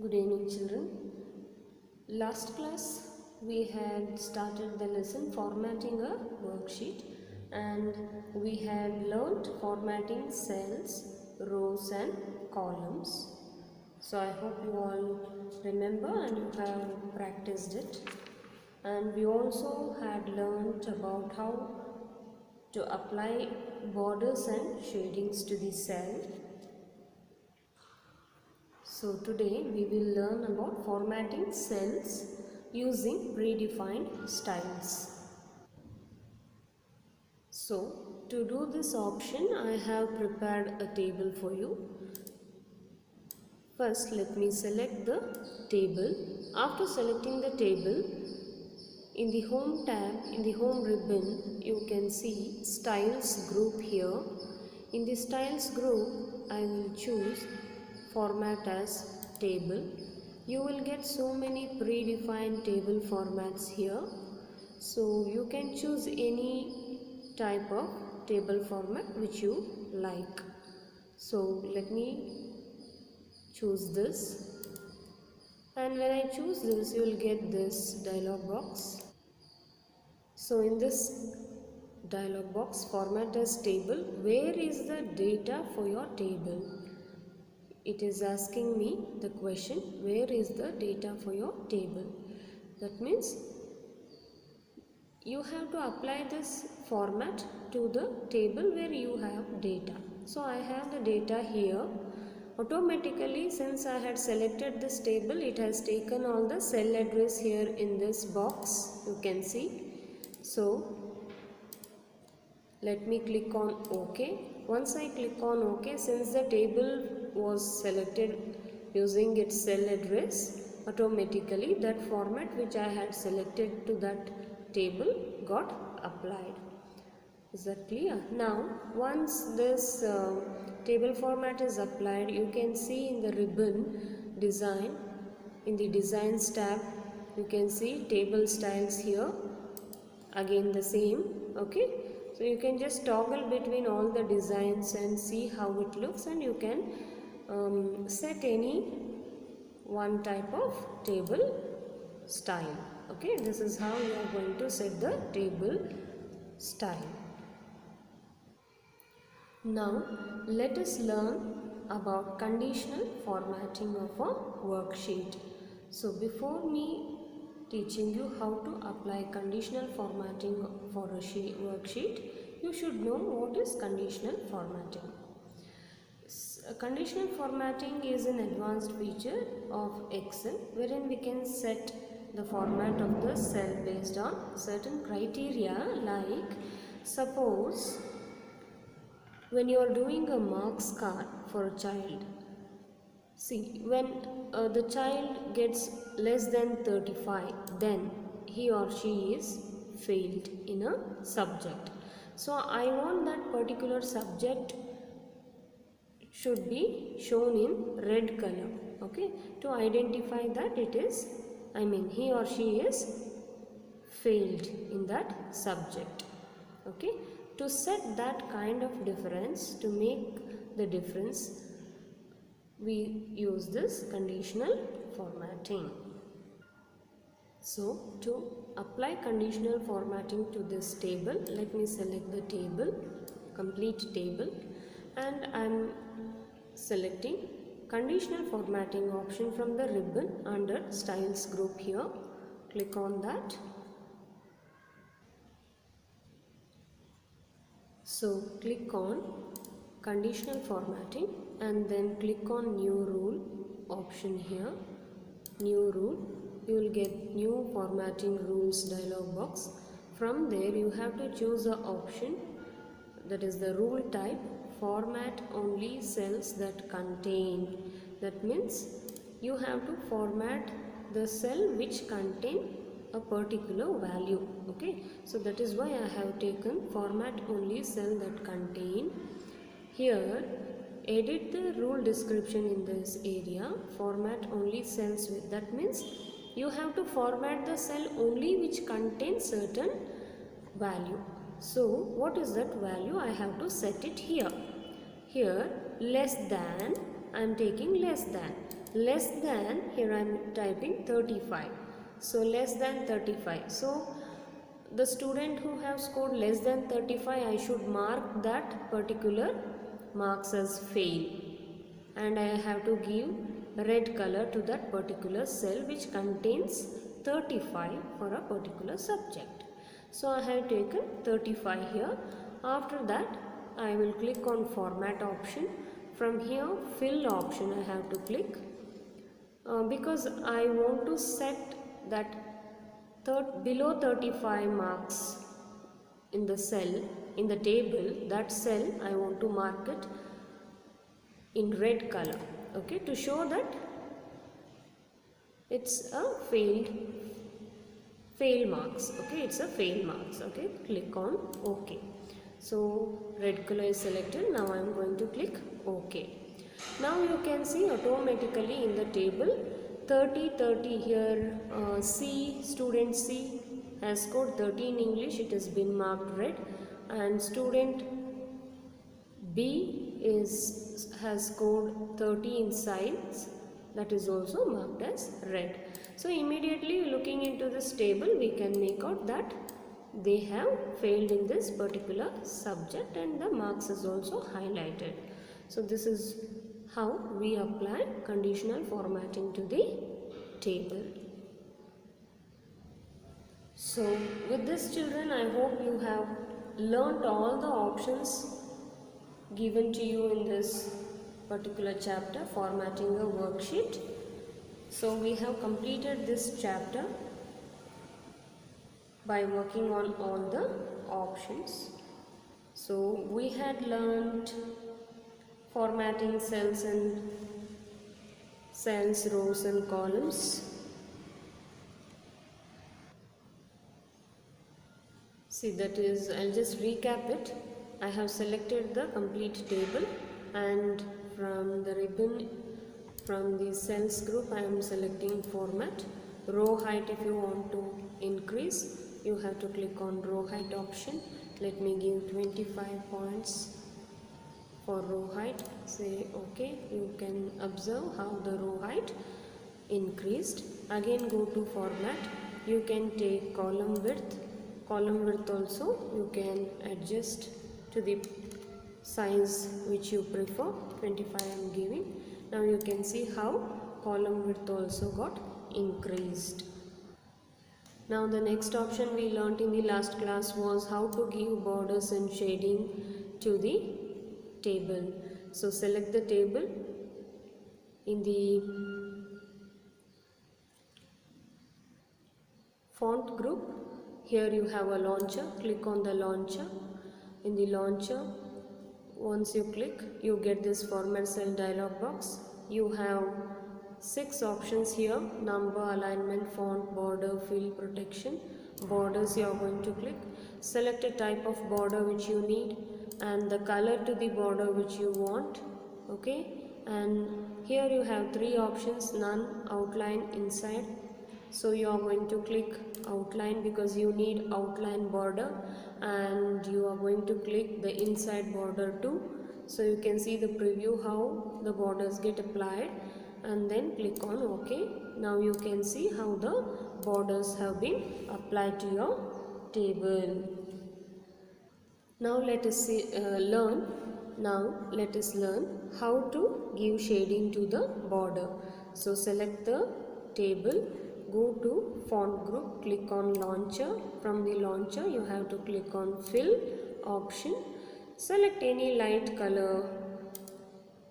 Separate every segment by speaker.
Speaker 1: Good evening, children. Last class we had started the lesson formatting a worksheet, and we had learnt formatting cells, rows and columns. So I hope you all remember and you have practiced it. And we also had learnt about how to apply borders and shadings to the cell. So today we will learn about formatting cells using predefined styles. So to do this option I have prepared a table for you. First let me select the table. After selecting the table, in the home tab, in the home ribbon, you can see styles group here. In the styles group I will choose format as table. You will get so many predefined table formats here, so you can choose any type of table format which you like. So let me choose this, and when I choose this you will get this dialog box. So in this dialog box, format as table, where is the data for your table? It is asking me the question, where is the data for your table? That means you have to apply this format to the table where you have data. So I have the data here. Automatically, since I had selected this table, it has taken all the cell address here in this box, you can see. So let me click on OK. Once I click on OK, since the table was selected using its cell address, automatically that format which I had selected to that table got applied. Is that clear? Now once this table format is applied, you can see in the ribbon design, in the designs tab, you can see table styles here. Again the same, okay. So you can just toggle between all the designs and see how it looks, and you can set any one type of table style. Okay, this is how you are going to set the table style. Now let us learn about conditional formatting of a worksheet. So before me teaching you how to apply conditional formatting for a worksheet, you should know what is conditional formatting. Conditional formatting is an advanced feature of Excel wherein we can set the format of the cell based on certain criteria, like suppose when you are doing a marks card for a child. See, when the child gets less than 35, then he or she is failed in a subject. So I want that particular subject should be shown in red color, okay, to identify that it is, he or she is failed in that subject, okay. To set that kind of difference, to make the difference, we use this conditional formatting. So to apply conditional formatting to this table, let me select the table, complete table, and I am selecting conditional formatting option from the ribbon under styles group here. Click on that. So click on conditional formatting and then click on new rule option here. New rule, you will get new formatting rules dialog box. From there you have to choose a option, that is the rule type, format only cells that contain. That means you have to format the cell which contain a particular value, okay. So that is why I have taken format only cell that contain. Here edit the rule description in this area, format only cells with, that means you have to format the cell only which contains certain value. So what is that value? I have to set it here. Here less than, I am taking less than. less than, here I am typing 35. So less than 35. So the student who have scored less than 35, I should mark that particular marks as fail, and I have to give red color to that particular cell which contains 35 for a particular subject. So I have taken 35 here. After that I will click on format option. From here fill option I have to click, because I want to set that below 35 marks in the cell, in the table, that cell I want to mark it in red color, okay, to show that it's a fail marks, okay, it's a fail marks, okay. Click on OK. So red color is selected. Now I am going to click OK. Now you can see automatically in the table 30 here, C, student C has scored 30 in English, it has been marked red, and student B has scored 30 in science, that is also marked as red. So immediately looking into this table we can make out that they have failed in this particular subject, and the marks is also highlighted. So this is how we apply conditional formatting to the table. So with this children, I hope you have learnt all the options given to you in this particular chapter, formatting a worksheet. So we have completed this chapter by working on all the options. So we had learnt formatting cells, rows and columns. See, that is, I'll just recap it. I have selected the complete table, and from the ribbon, from the cells group, I am selecting format. Row height, if you want to increase, you have to click on row height option. Let me give 25 points for row height. Say OK. You can observe how the row height increased. Again go to format. You can take column width. Column width also you can adjust to the size which you prefer. 25 I am giving. Now you can see how column width also got increased. Now the next option we learnt in the last class was how to give borders and shading to the table. So select the table. In the font group, here you have a launcher. Click on the launcher. In the launcher, once you click, you get this format cell dialog box. You have 6 options here: number, alignment, font, border, fill, protection. Borders you are going to click. Select a type of border which you need and the color to the border which you want, okay. And here you have 3 options: none, outline, inside. So you are going to click outline because you need outline border, and you are going to click the inside border too. So you can see the preview how the borders get applied, and then click on OK. Now you can see how the borders have been applied to your table. Now let us learn how to give shading to the border. So select the table, go to font group, click on launcher. From the launcher you have to click on fill option. Select any light color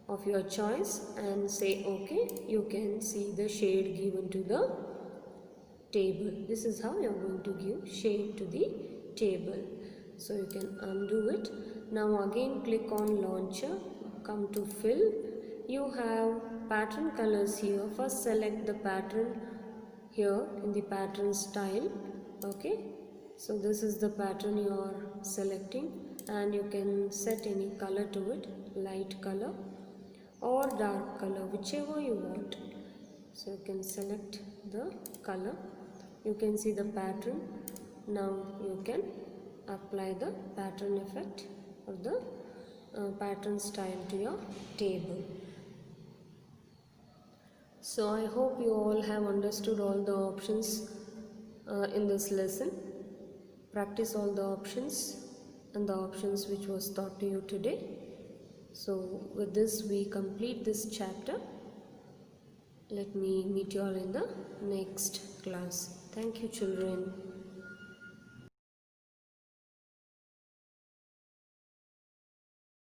Speaker 1: of your choice and say OK. You can see the shade given to the table. This is how you are going to give shade to the table. So you can undo it. Now again click on launcher, come to fill. You have pattern colors here. First select the pattern here in the pattern style, okay. So this is the pattern you are selecting, and you can set any color to it, light color or dark color, whichever you want. So you can select the color. You can see the pattern. Now you can apply the pattern effect or the pattern style to your table. So I hope you all have understood all the options in this lesson. Practice all the options and the options which was taught to you today. So with this we complete this chapter. Let me meet you all in the next class. Thank you, children.